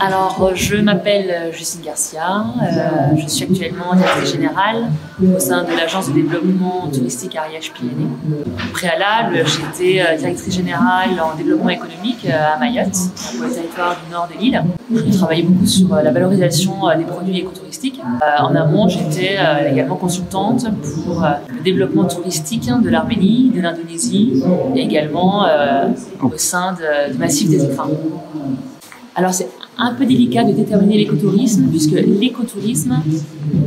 Alors, je m'appelle Justine Garcia, je suis actuellement directrice générale au sein de l'agence de développement touristique Ariège-Pyrénées. Au préalable, j'étais directrice générale en développement économique à Mayotte, pour le territoire du nord de l'île. Je travaillais beaucoup sur la valorisation des produits écotouristiques. En amont, j'étais également consultante pour le développement touristique de l'Arménie, de l'Indonésie et également au sein du massif des Écrins. Alors c'est un peu délicat de déterminer l'écotourisme puisque l'écotourisme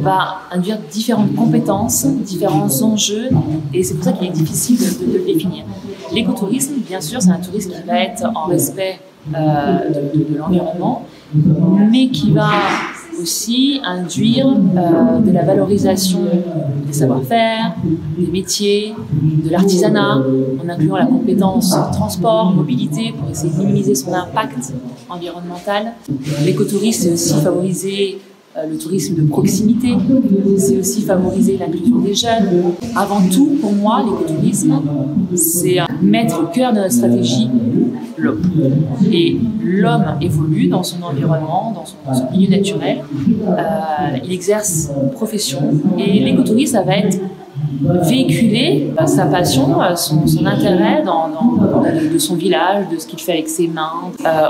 va induire différentes compétences, différents enjeux et c'est pour ça qu'il est difficile de le définir. L'écotourisme, bien sûr, c'est un tourisme qui va être en respect de l'environnement, mais qui va aussi induire de la valorisation des savoir-faire, des métiers, de l'artisanat, en incluant la compétence transport, mobilité pour essayer de minimiser son impact environnemental. L'écotourisme, c'est aussi favoriser le tourisme de proximité, c'est aussi favoriser l'inclusion des jeunes. Avant tout, pour moi, l'écotourisme, c'est mettre au cœur de notre stratégie l'homme. Et l'homme évolue dans son environnement, dans son milieu naturel. Il exerce une profession. Et l'écotourisme, ça va être véhiculer sa passion, son intérêt de son village, de ce qu'il fait avec ses mains,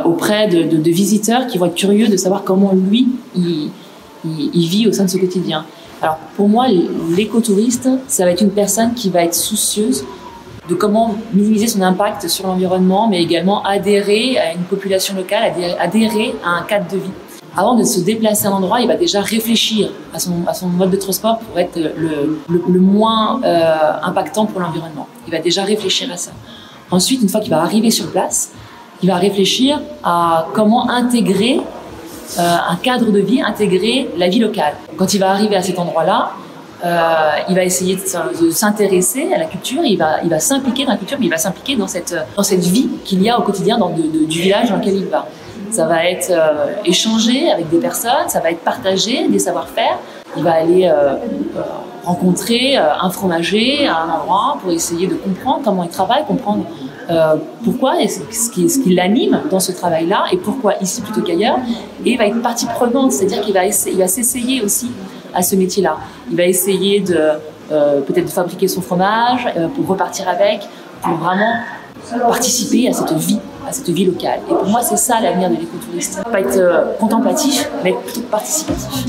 auprès de visiteurs qui vont être curieux de savoir comment lui, il vit au sein de ce quotidien. Alors pour moi, l'écotouriste, ça va être une personne qui va être soucieuse de comment minimiser son impact sur l'environnement, mais également adhérer à une population locale, adhérer à un cadre de vie. Avant de se déplacer à un endroit, il va déjà réfléchir à son mode de transport pour être le moins impactant pour l'environnement. Il va déjà réfléchir à ça. Ensuite, une fois qu'il va arriver sur place, il va réfléchir à comment intégrer un cadre de vie, intégrer la vie locale. Quand il va arriver à cet endroit-là, il va essayer de s'intéresser à la culture, il va s'impliquer dans la culture, mais il va s'impliquer dans cette vie qu'il y a au quotidien du village dans lequel il va. Ça va être échanger avec des personnes, ça va être partager des savoir-faire. Il va aller rencontrer un fromager à un endroit pour essayer de comprendre comment il travaille, comprendre pourquoi et ce qui l'anime dans ce travail-là et pourquoi ici plutôt qu'ailleurs. Et il va être partie prenante, c'est-à-dire qu'il va s'essayer aussi à ce métier-là. Il va essayer peut-être de fabriquer son fromage pour repartir avec, pour vraiment participer à cette vie locale. Et pour moi, c'est ça l'avenir de l'écotourisme. Pas être contemplatif, mais être plutôt participatif.